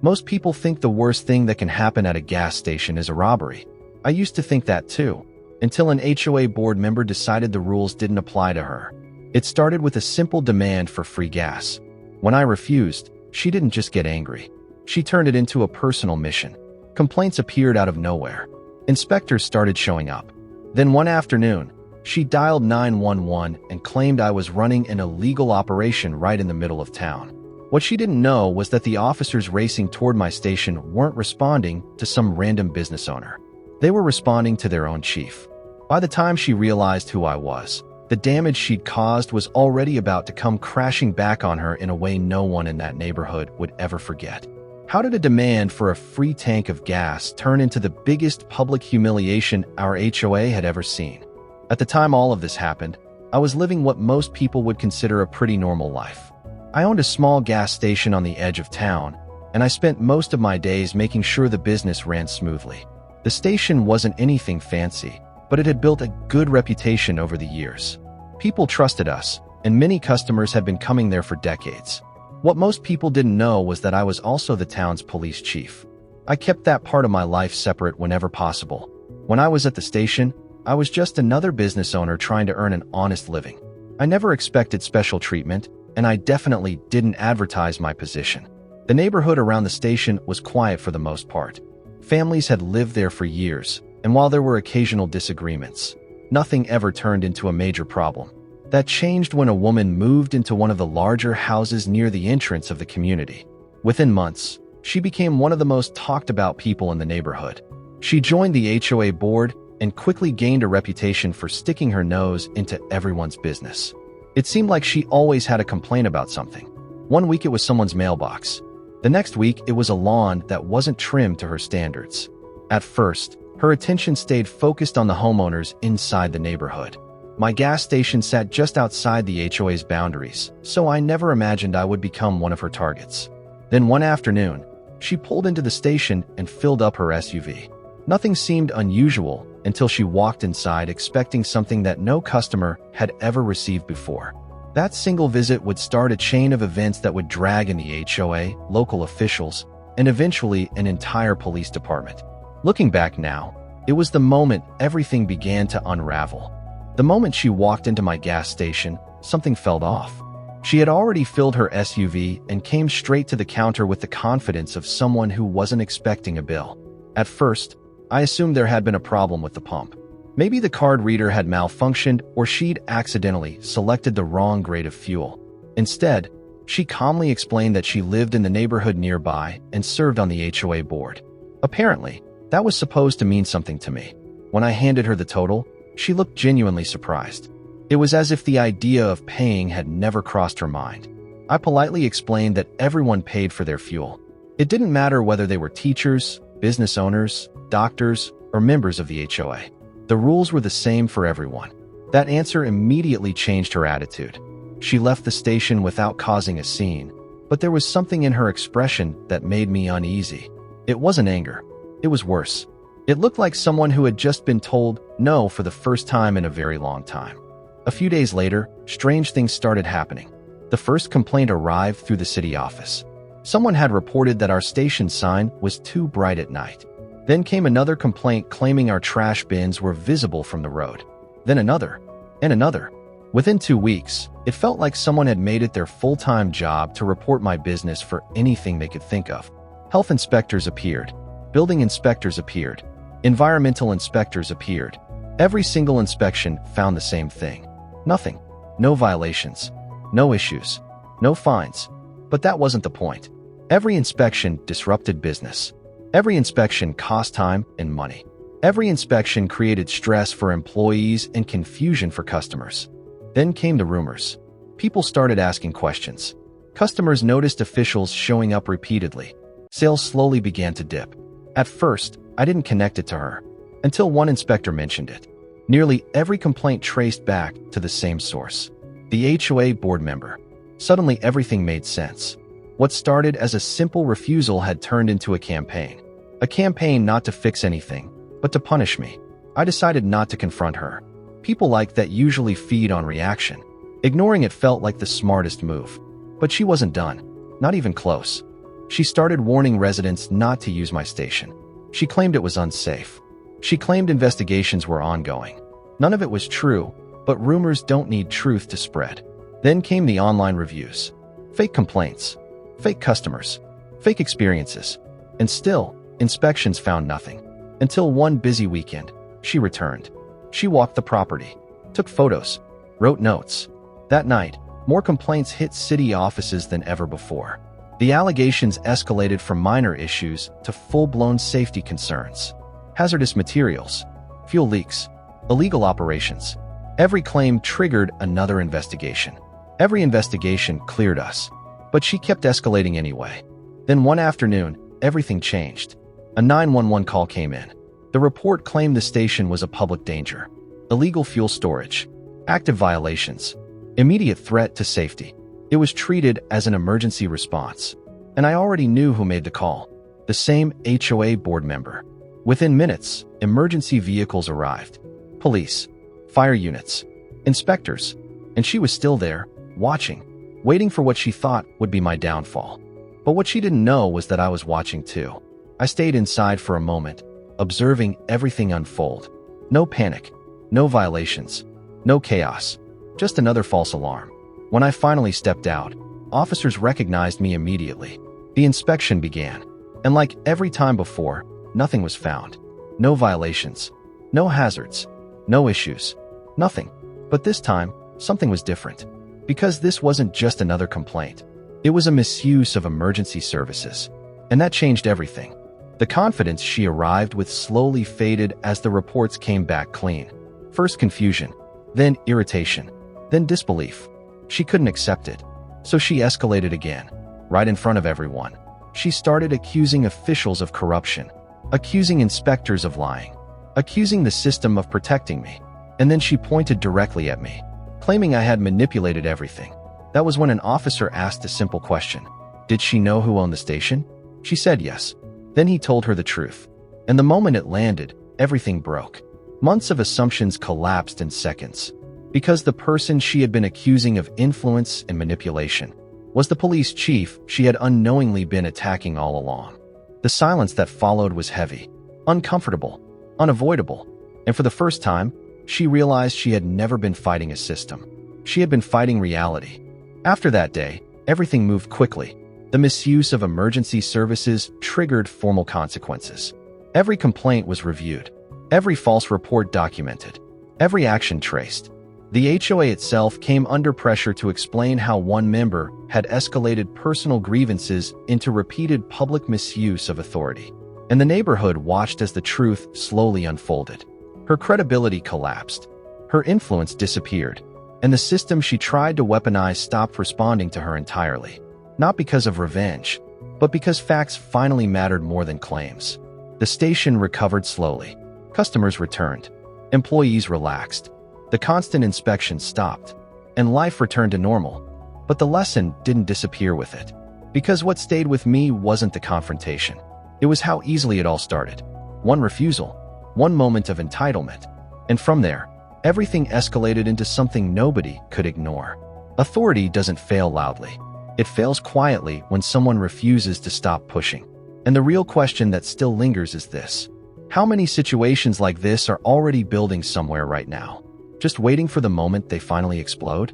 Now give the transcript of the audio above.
Most people think the worst thing that can happen at a gas station is a robbery. I used to think that too, until an HOA board member decided the rules didn't apply to her. It started with a simple demand for free gas. When I refused, she didn't just get angry. She turned it into a personal mission. Complaints appeared out of nowhere. Inspectors started showing up. Then one afternoon, she dialed 911 and claimed I was running an illegal operation right in the middle of town. What she didn't know was that the officers racing toward my station weren't responding to some random business owner. They were responding to their own chief. By the time she realized who I was, the damage she'd caused was already about to come crashing back on her in a way no one in that neighborhood would ever forget. How did a demand for a free tank of gas turn into the biggest public humiliation our HOA had ever seen? At the time all of this happened, I was living what most people would consider a pretty normal life. I owned a small gas station on the edge of town, and I spent most of my days making sure the business ran smoothly. The station wasn't anything fancy, but it had built a good reputation over the years. People trusted us, and many customers had been coming there for decades. What most people didn't know was that I was also the town's police chief. I kept that part of my life separate whenever possible. When I was at the station, I was just another business owner trying to earn an honest living. I never expected special treatment, and I definitely didn't advertise my position. The neighborhood around the station was quiet for the most part. Families had lived there for years, and while there were occasional disagreements, nothing ever turned into a major problem. That changed when a woman moved into one of the larger houses near the entrance of the community. Within months, she became one of the most talked about people in the neighborhood. She joined the HOA board and quickly gained a reputation for sticking her nose into everyone's business. It seemed like she always had a complaint about something. One week it was someone's mailbox. The next week it was a lawn that wasn't trimmed to her standards. At first, her attention stayed focused on the homeowners inside the neighborhood. My gas station sat just outside the HOA's boundaries, so I never imagined I would become one of her targets. Then one afternoon, she pulled into the station and filled up her SUV. Nothing seemed unusual until she walked inside expecting something that no customer had ever received before. That single visit would start a chain of events that would drag in the HOA, local officials, and eventually an entire police department. Looking back now, it was the moment everything began to unravel. The moment she walked into my gas station, something felt off. She had already filled her SUV and came straight to the counter with the confidence of someone who wasn't expecting a bill. At first, I assumed there had been a problem with the pump. Maybe the card reader had malfunctioned or she'd accidentally selected the wrong grade of fuel. Instead, she calmly explained that she lived in the neighborhood nearby and served on the HOA board. Apparently, that was supposed to mean something to me. When I handed her the total, she looked genuinely surprised. It was as if the idea of paying had never crossed her mind. I politely explained that everyone paid for their fuel. It didn't matter whether they were teachers, business owners, doctors, or members of the HOA. The rules were the same for everyone. That answer immediately changed her attitude. She left the station without causing a scene, but there was something in her expression that made me uneasy. It wasn't anger. It was worse. It looked like someone who had just been told no for the first time in a very long time. A few days later, strange things started happening. The first complaint arrived through the city office. Someone had reported that our station sign was too bright at night. Then came another complaint claiming our trash bins were visible from the road. Then another, and another. Within 2 weeks, it felt like someone had made it their full-time job to report my business for anything they could think of. Health inspectors appeared. Building inspectors appeared. Environmental inspectors appeared. Every single inspection found the same thing. Nothing. No violations. No issues. No fines. But that wasn't the point. Every inspection disrupted business. Every inspection cost time and money. Every inspection created stress for employees and confusion for customers. Then came the rumors. People started asking questions. Customers noticed officials showing up repeatedly. Sales slowly began to dip. At first, I didn't connect it to her, until one inspector mentioned it. Nearly every complaint traced back to the same source. The HOA board member. Suddenly everything made sense. What started as a simple refusal had turned into a campaign. A campaign not to fix anything, but to punish me. I decided not to confront her. People like that usually feed on reaction. Ignoring it felt like the smartest move. But she wasn't done. Not even close. She started warning residents not to use my station. She claimed it was unsafe. She claimed investigations were ongoing. None of it was true, but rumors don't need truth to spread. Then came the online reviews. Fake complaints, fake customers, fake experiences. And still, inspections found nothing. Until one busy weekend, she returned. She walked the property, took photos, wrote notes. That night, more complaints hit city offices than ever before. The allegations escalated from minor issues to full-blown safety concerns. Hazardous materials, fuel leaks, illegal operations. Every claim triggered another investigation. Every investigation cleared us, but she kept escalating anyway. Then one afternoon, everything changed. A 911 call came in. The report claimed the station was a public danger. Illegal fuel storage, active violations, immediate threat to safety. It was treated as an emergency response. And I already knew who made the call. The same HOA board member. Within minutes, emergency vehicles arrived. Police, fire units, inspectors. And she was still there, watching, waiting for what she thought would be my downfall. But what she didn't know was that I was watching too. I stayed inside for a moment, observing everything unfold. No panic, no violations, no chaos, just another false alarm. When I finally stepped out, officers recognized me immediately. The inspection began, and like every time before, nothing was found. No violations, no hazards, no issues, nothing. But this time, something was different. Because this wasn't just another complaint. It was a misuse of emergency services. And that changed everything. The confidence she arrived with slowly faded as the reports came back clean. First confusion, then irritation, then disbelief. She couldn't accept it. So she escalated again, right in front of everyone. She started accusing officials of corruption, accusing inspectors of lying, accusing the system of protecting me. And then she pointed directly at me, claiming I had manipulated everything. That was when an officer asked a simple question. Did she know who owned the station? She said yes. Then he told her the truth. And the moment it landed, everything broke. Months of assumptions collapsed in seconds. Because the person she had been accusing of influence and manipulation was the police chief she had unknowingly been attacking all along. The silence that followed was heavy, uncomfortable, unavoidable. And for the first time, she realized she had never been fighting a system. She had been fighting reality. After that day, everything moved quickly. The misuse of emergency services triggered formal consequences. Every complaint was reviewed, every false report documented, every action traced. The HOA itself came under pressure to explain how one member had escalated personal grievances into repeated public misuse of authority. And the neighborhood watched as the truth slowly unfolded. Her credibility collapsed. Her influence disappeared. And the system she tried to weaponize stopped responding to her entirely. Not because of revenge, but because facts finally mattered more than claims. The station recovered slowly. Customers returned. Employees relaxed. The constant inspections stopped. And life returned to normal. But the lesson didn't disappear with it. Because what stayed with me wasn't the confrontation. It was how easily it all started. One refusal. One moment of entitlement. And from there, everything escalated into something nobody could ignore. Authority doesn't fail loudly. It fails quietly when someone refuses to stop pushing. And the real question that still lingers is this. How many situations like this are already building somewhere right now? Just waiting for the moment they finally explode?